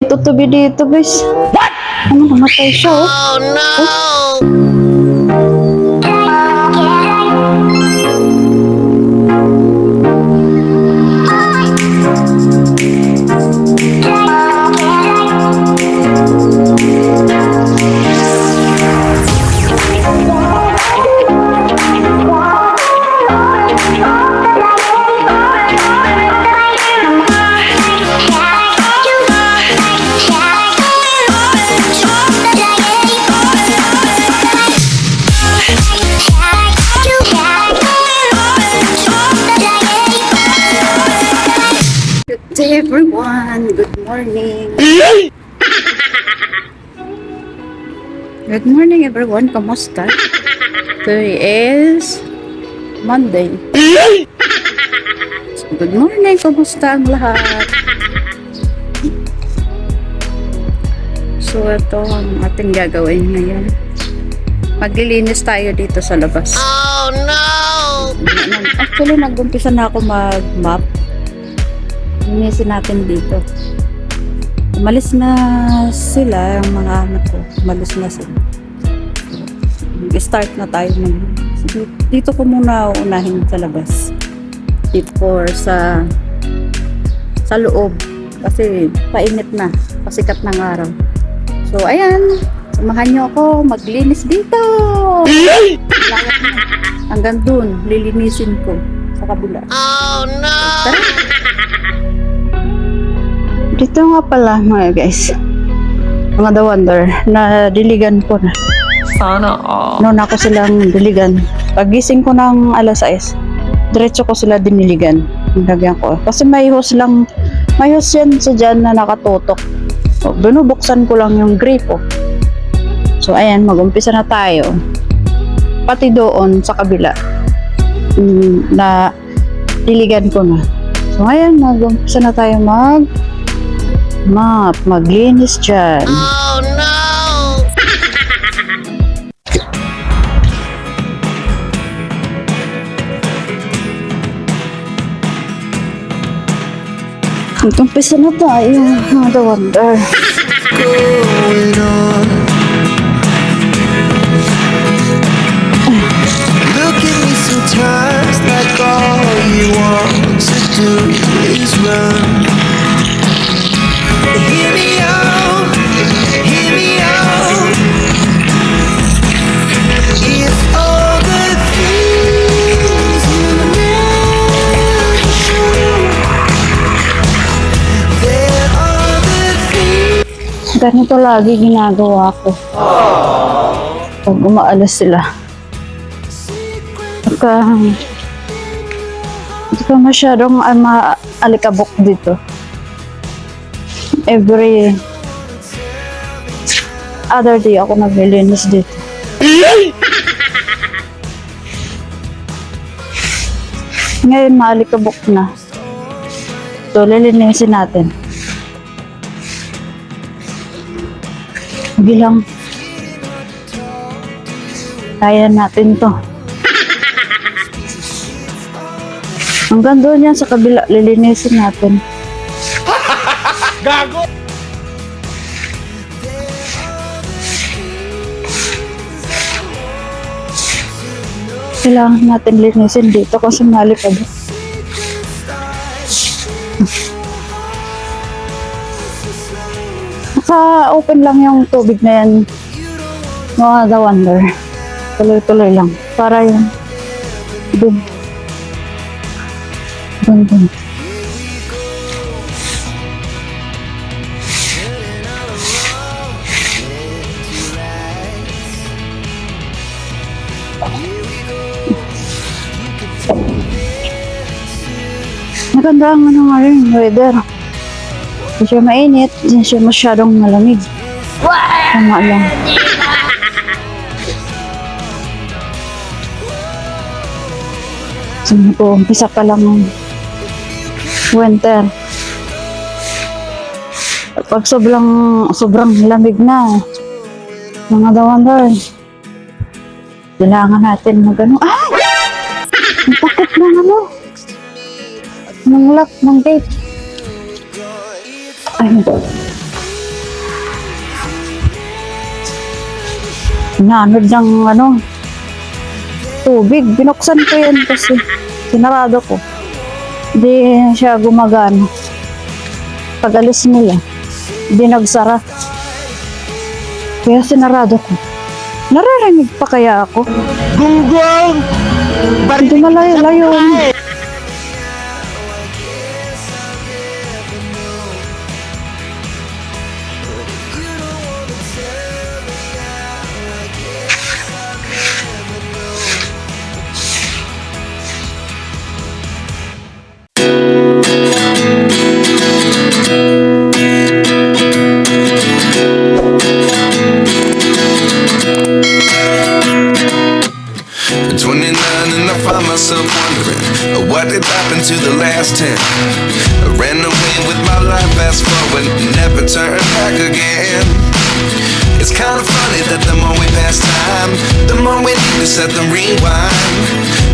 tutubi dito, guys. What? Ano, namatay siya, oh. Oh no! Good day, everyone. Good morning. Good morning, everyone. Kamusta? Today is Monday. So, good morning. Kamusta ang lahat? So, ito ang ating gagawin ngayon. Maglilinis tayo dito sa labas. Oh no! Actually, nag-umpisa na ako mag-map. Linisin natin dito. Umalis na sila, yung mga anak ko. Umalis na sila. Start na tayo. Dito ko muna unahin sa labas. Dito sa loob. Kasi painit na. Pasikat ng araw. So, ayan. Samahan nyo ako. Maglinis dito. Hanggang dun, lilinisin ko sa kabila. Oh no! Tara! Dito nga pala mga guys, mga The Wonder, na diligan ko na. Sana all. Noon ako silang diligan. Pagising ko ng alas 6, diretso ko sila diniligan. Lagyan ko. Kasi may hose yan sa dyan na nakatutok. So, binubuksan ko lang yung gripo. So ayan, mag-umpisa na tayo. Pati doon sa kabila, na diligan ko na. So ayan, mag-umpisa na tayo maglinis dyan. Oh no! Mag-umpisa na tayo, mga The Wonder. Going on. Look at me sometimes like all you want to do is run. Hear me out, hear me out. If all the things you never show, there are the things. Ganito lagi ginagawa ko. Pag umaalas sila. Hindi ka masyadong maalikabok dito. Every other day ako naglilinis dito. Ngayon maalikabok na. So lilinisin natin. Bilang kaya natin to. Hanggang doon yan sa kabila, lilinisin natin. Gago! Kailangan natin linisin dito kasi malikabok. Naka-open lang yung tubig na yan, mga The Wonder. Tuloy-tuloy lang. Para yung dun. Maganda ang ano nga rin, weather. Hindi siya mainit, hindi siya masyadong malamig. Tama lang. So, umpisa pa lang ng winter. Pag sobrang lamig na, mga The Wonder, kailangan natin mag-ano. Ay! Ang takot ng ano. Ng lock, ng gate. Ay, Nanod ng tubig. Binuksan ko yan kasi sinarado ko. Hindi siya gumagana. Pag alis nila, hindi nagsara. Kaya sinarado ko. Naririnig pa kaya ako? Gunggong! Hindi malayo-layo. At 29 and I find myself wondering what did happen to the last 10. I ran away with my life, fast forward, never turn back again. It's kind of funny that the more we pass time, the more we need to set the rewind.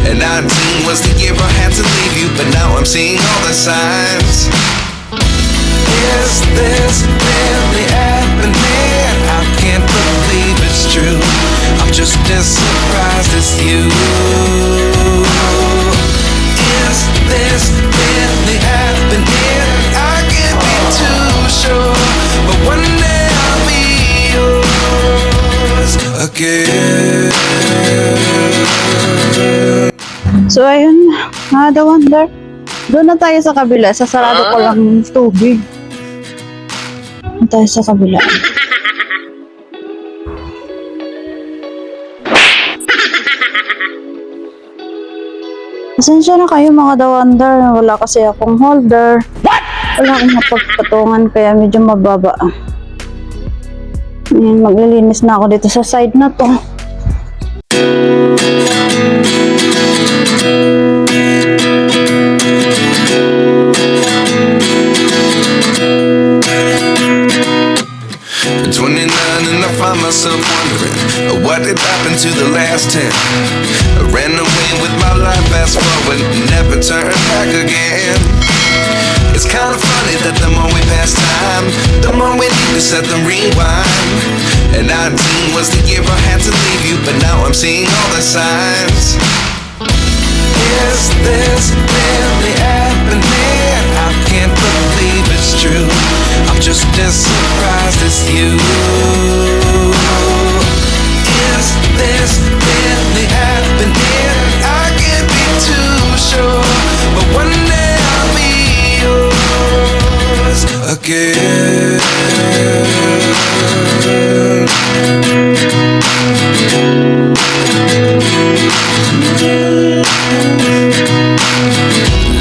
And 19 was the year I had to leave you, but now I'm seeing all the signs. Is this really happening? I can't believe it's true. I'm just as surprised as you. Is this really happening? I can't be too sure, but one day I'll be yours again. So ayun, The Wonder. Doon na tayo sa kabila. Sasarado ko lang yung tubig. Doon tayo sa kabila. Pasensya na kayo mga The Wonder. Wala kasi akong holder. Wala akong mapagpatungan kaya medyo mababa. Ayan, maglilinis na ako dito sa side na to. At 29 and I find myself wondering what did happen to the last 10. I ran away with my life, fast forward, never turn back again. It's kind of funny that the more we pass time, the more we need to set the rewind. And 19 was the year I had to leave you, but now I'm seeing all the signs. Is this really happening? I can't believe it's true. I'm just as surprised as you. Is this really happening? I can't be too sure, but one day I'll be yours again.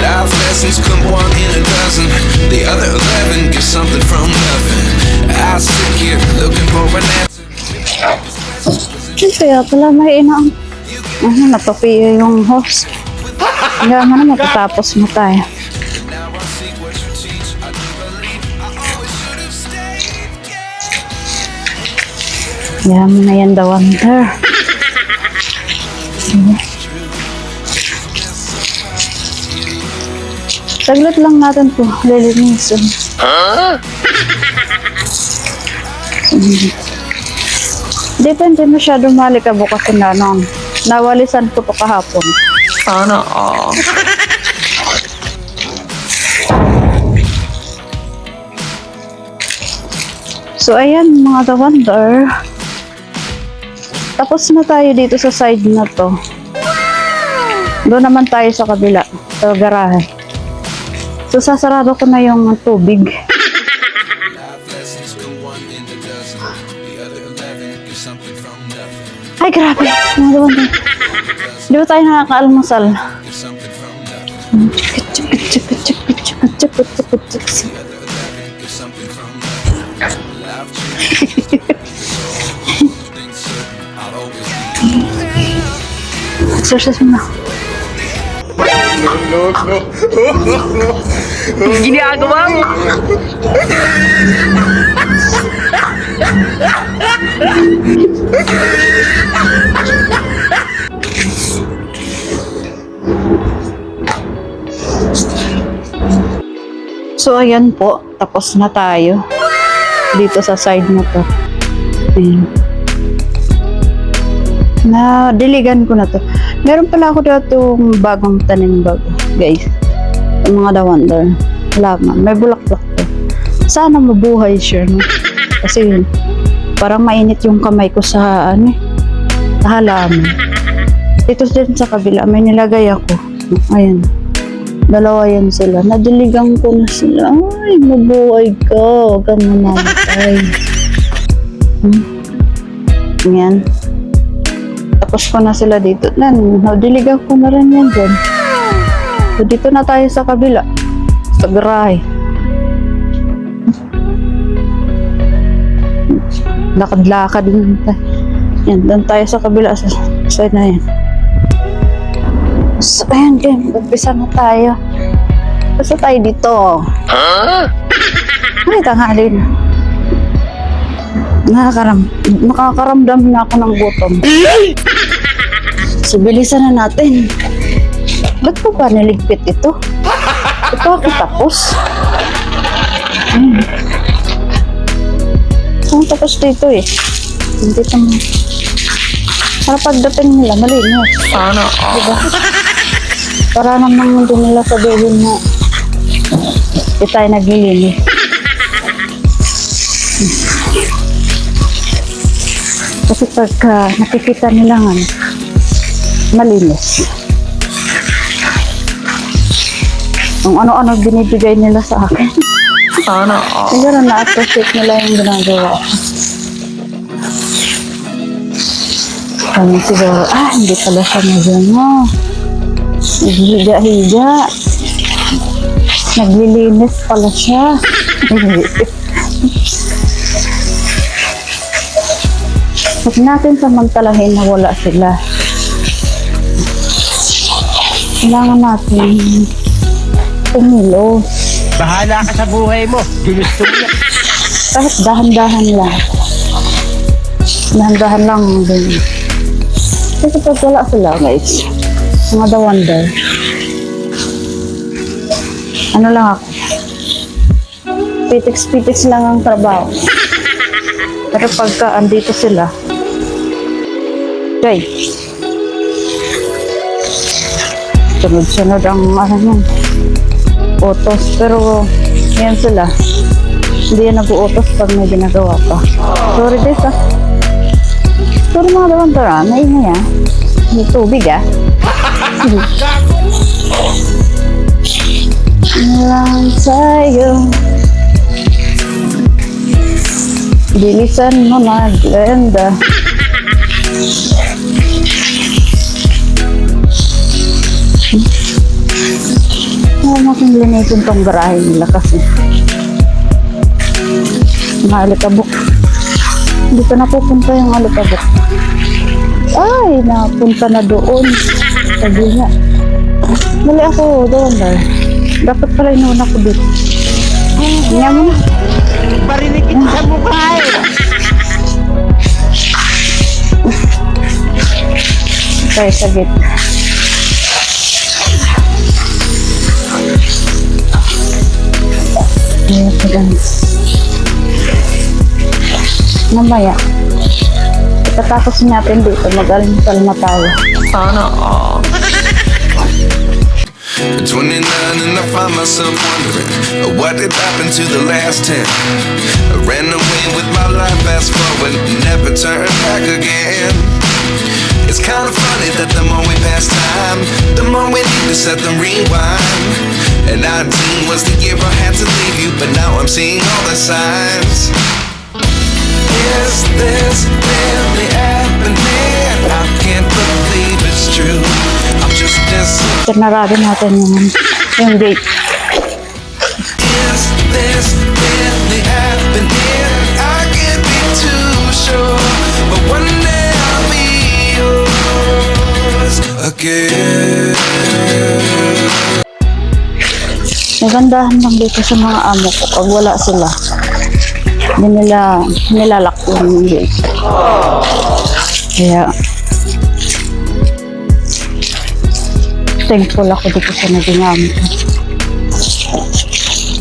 Life lessons come one in a dozen. The other 11 get something from nothing. I sit here looking for an answer. Kaya pala may inaang natupi yung host. Hanggang na matatapos mo tayo. Now I see what you teach. I do believe I always should have stayed. Yan mo na yan, The Wonder. Saglit lang natin po, lilinisin. Depende masyado malikabo kasi na nawalisan ko to kahapon. Sana all. So ayan mga The Wonder. Tapos na tayo dito sa side na to. Doon naman tayo sa kabila, sa garahe. So sasarado ko na yung tubig. Life lessons come one in a dozen. The other 11 get something from nothing. Ay grabe, mga The Wonder. Di ba tayo nakakaalmusal? Get something from nothing. The other 11 get something from nothing. Life changes. Things certain. I'll always be. Exercise mo na. Ginagawa mo. So ayan po, tapos na tayo dito sa side na to. Ayan. Na diligan ko na to. Meron pala ako dito bagong tanim bago, guys. Yung mga lavender. Wala nga. May bulaklak to. Sana mabuhay siya, no? Kasi parang mainit yung kamay ko sa sa halaman. Dito din sa kabila, may nilagay ako. Ayan. Dalawa yan sila. Nadiligan ko na sila. Ay, mabuhay ka. Huwag kang mamamatay. Ayan. Tapos ko na sila dito. Nadiligan ko na rin yan dyan. So, dito na tayo sa kabila. Sa garahe. Lakad-lakad din tayo. Yan, doon tayo sa kabila. Sa side na yan. So, ayan, game. Umpisa na tayo. Basta tayo dito. Ay, tanghali na. Nakakaramdam na ako ng gutom. So, bilisan na natin. Ba't ko pa niligpit ito? Ito ako tapos. Ang tapos dito eh. Hindi ito mo. Para pagdating nila, malinis. Sana all. Diba? Para namang hindi nila sabihin na hindi tayo naglilinis. Kasi pagka nakikita nila nga, malinis. Kung ano-ano binibigay nila sa akin. Sana all. Siguro na-appreciate nila yung ginagawa ko. Kami siguro, hindi pala siya magano. Naghihiga-higa. Naglilinis pala siya. Huwag natin samantalahin na wala sila. Kailangan natin tumilo. Bahala ka sa buhay mo. Ginusto mo. Kahit dahan-dahan lang. Dahan-dahan lang din. Kasi pag wala sila, guys, mga the wonder. Ano lang ako? Pitix-pitix lang ang trabaho. Pero pagka andito sila, okay. Sunod-sunod ang utos. Pero yan sila. Hindi yan nag-uutos pag may ginagawa pa. Sorry this Sorry mga dawantar maingay May tubig lang tayo. Bilisan mo na, Glenda. Huwag natin linisin tong garahe nila kasi mga alikabok. Dito na pupunta yung alikabok. Ay, napunta na doon. Sabi nga. Mali ako doon dahil. Dapat pala inuuna ko dito. Nga mo na. Barinikit sa mukha eh. Tayo sa gate. Ito guys. Mamaya. Itatapos natin dito. Mag-almusal na tayo. Sana all. At 29 and I find myself wondering what did happen to the last 10. I ran away with my life, fast forward, never turn back again. It's kind of funny that the more we pass time, the more we need to set the rewind. And 19 was the year I had to leave you, but now I'm seeing all the signs. Is this really happening? I can't believe it's true. I'm just as Narado natin yung gate. Is this really happening? I can't be too sure, but one day I'll be yours again. Magandahan lang dito sa mga amo ko pag wala sila. Hindi nila nilalak yung gate. Kaya thankful ako dito sa naging amo ko.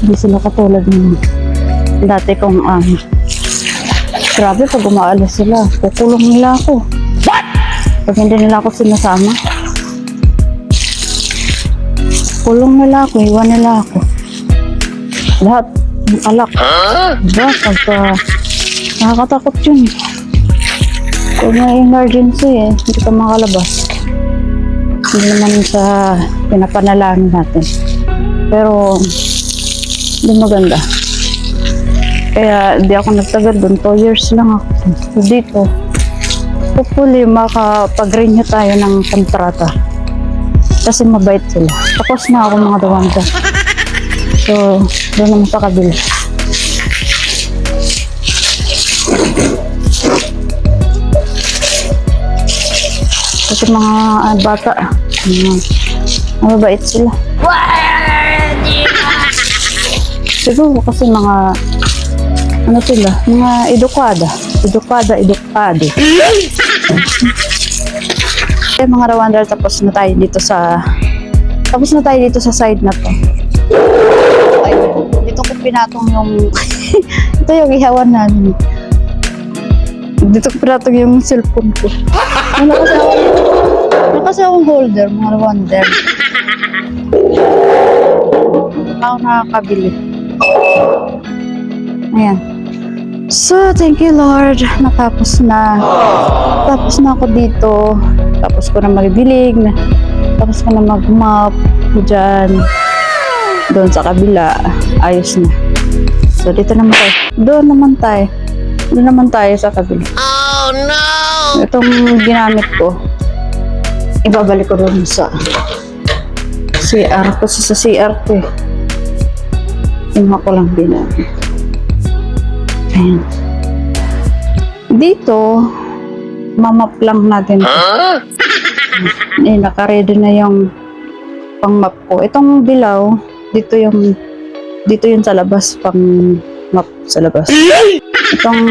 Hindi sila katulad ng dati kong amo. Grabe pag umaalis sila, kukulong nila ako. Pag hindi nila ako sinasama, kulong nila ako, iwan nila ako. Lahat, ng alak. Diba? Pagka, nakakatakot yun. Kung may emergency hindi ka makalabas. Hindi naman sa pinapanalangin natin. Pero, hindi maganda. Kaya, hindi ako nagtagal doon. 2 years lang ako. So, dito, hopefully, makapag-renew tayo ng kontrata. Kasi mabait sila. Tapos na ako mga dawanda. So, doon naman sa kabila. Kasi mga bata, mabait sila. Siguro kasi mga, ano sila, mga edukado. Eh, mga Rwanda, tapos na tayo dito sa side na to. Ayun, dito ko pinatong yung ito yung ihawan namin. Dito ko pinatong yung cellphone ko. Kasi akong holder, mga Rwanda. Ako nakakabili. Ayan. So, thank you Lord. Natapos na. Tapos na ako dito. Tapos ko na magbilig. Tapos ko na mag-map. Diyan. Doon sa kabila. Ayos na. So, dito naman tayo. Doon naman tayo sa kabila. Oh no! Itong ginamit ko, ibabalik ko doon sa CR. Kasi sa CR ko ko lang din. Ayan. Dito, mamap lang natin. Naka-ready na yung pang-map ko. Itong dilaw, dito yung sa labas, pang-map sa labas. Itong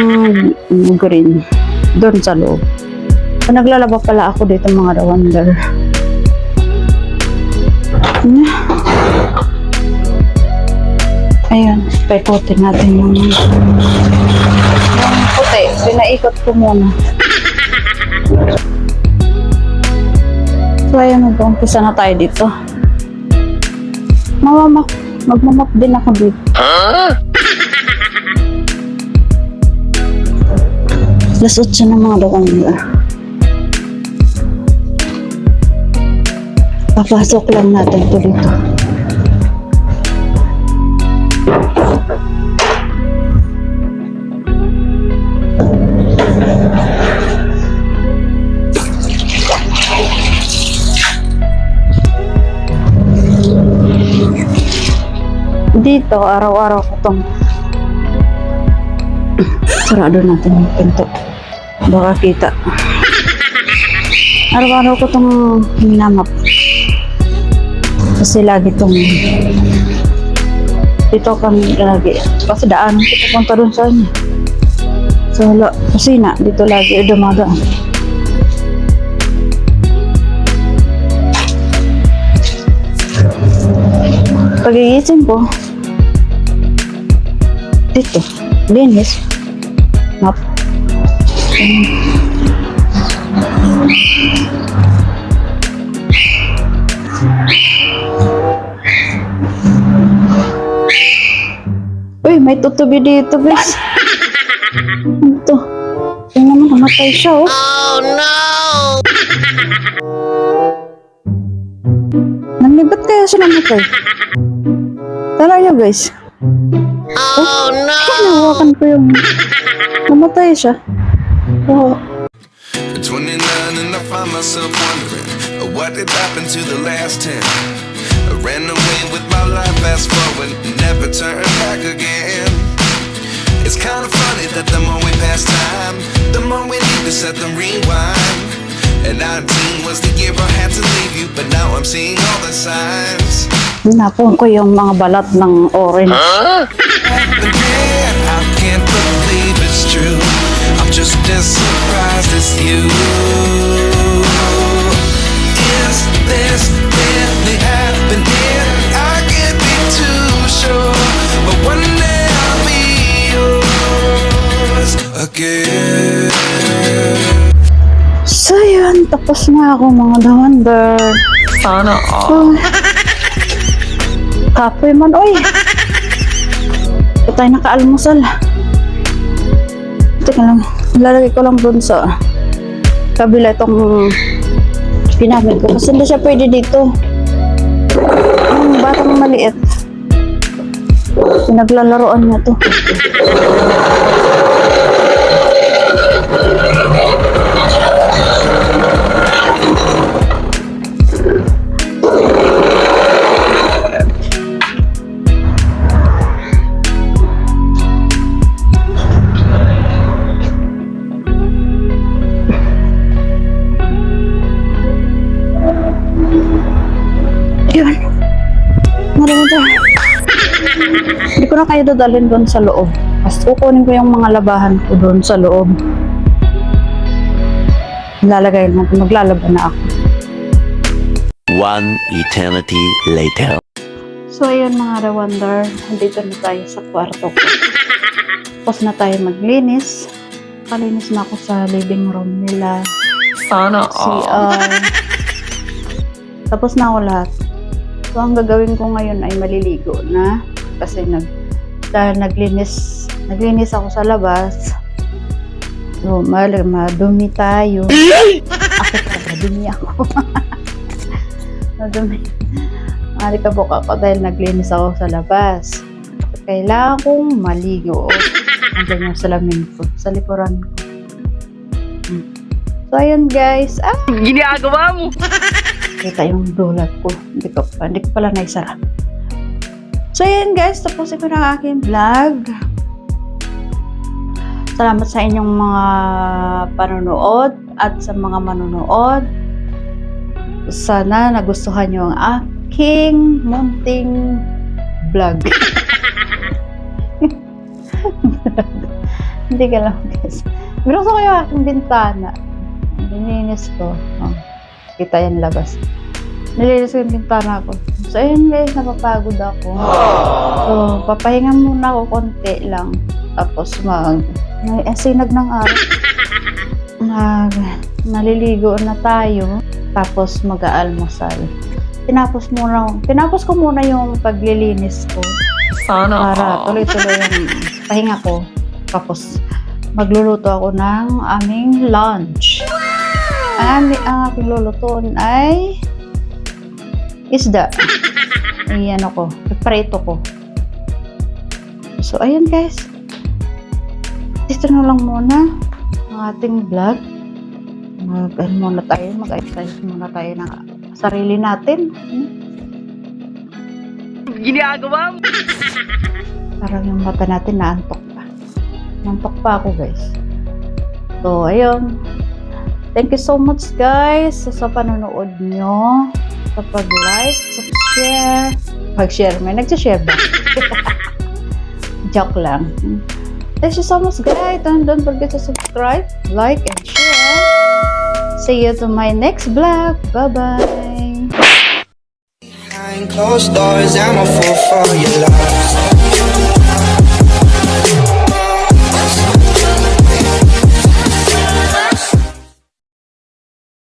green, doon sa loob. So, naglalaba pala ako dito mga Rwanda. Ayan, paikotin natin yung puti. Pinaikot ko muna. So, ayan, mag-umpisa na tayo dito. Magmamap din ako dito. Plus 8 na mga dakong nila. Papasok lang natin ito dito. Dito, araw-araw ko itong sarado natin yung pinto. Baka kita. Araw-araw ko itong minamap. Kasi lagi itong dito kami lagi. Kasi daan ko pupunta doon sa inyo. So, kusina. Dito lagi dumadaan. Pagigising ko, dito, linis, map. Uy, may tutubi dito, guys. Ito. Tingnan mo, namatay siya, oh. Oh, no! Ba't kaya siya namatay? Tara niyo, guys. Oh, no! Nahawakan ko yung namatay siya. Oh. At 29 and I find myself wondering what did happen to the last 10. I ran away with my life, fast forward, never turn back again. It's kind of funny that the more we pass time, the more we need to set the rewind. And 19 was the year I had to leave you, but now I'm seeing all the signs. Napon ko yung mga balat ng orange. Again, I can't believe it's true. I'm just as surprised as you. Is this really happening? I can't be too sure, but one day I'll be yours again. So yun, Tapos na ako mga dawonder. Sana all. Oh. Kapoy man, oy. Ito tayo naka-almusal. Teka lang, lalagay ko lang dun sa kabila itong pinamit ko. Kasi hindi siya pwede dito. Ang batang maliit. Pinaglalaroan niya to. Yun. Marami ito. Hindi ko na kayo dadalhin doon sa loob. Mas kukunin ko yung mga labahan ko doon sa loob. Lalagay na, maglalaban na ako. One eternity later. So ayun mga Rwandar, nandito na tayo sa kwarto ko. Tapos na tayo maglinis. Palinis na ako sa living room nila. Sana all. Tapos na ako lahat. So ang gagawin ko ngayon ay maliligo na. Kasi dahil naglinis ako sa labas. So madumi tayo. Ako talaga, dumi ako. Madumi. Malikabok ako dahil naglinis ako sa labas. Kailangan kong maligo. Andiyan yung salamin ko. Sa likuran ko. So ayun guys. Ginagawa mo. Kita yung dulat ko. Hindi ko pala naisara. So ayun guys. Tapusin ko na ang aking vlog. Salamat sa inyong mga panonood at sa mga manonood. Sana nagustuhan nyo ang aking munting vlog. Hindi ka lang guys. Binuksan ko yung aking bintana. Nilinis ko. Oh, kita yan labas. Nilinis ko yung bintana ko. So ayun guys, napapagod ako. So papahinga muna ako konti lang. Tapos may sinag ng araw. Naliligo na tayo. Tapos mag-aalmusal. Tinapos ko muna yung paglilinis ko. Sana Para all. tuloy-tuloy yung pahinga ko. Tapos magluluto ako ng aming lunch. Ang aking lulutuin ay isda. Iyan ako. Iprito ko. So, ayun guys. Dito na lang muna ang ating vlog. Mag-ayos muna tayo ng sarili natin. Ginagawa mo. Parang yung mata natin naantok pa. Naantok pa ako guys. So, ayun. Thank you so much guys sa panonood nyo. Sa pag-like, pag-share. Pag-share, may nag-share ba? Joke lang. Thank you so much guys. And don't forget to subscribe, like, and share. See you to my next vlog. Bye-bye. Behind closed doors, I'm a fool for your love.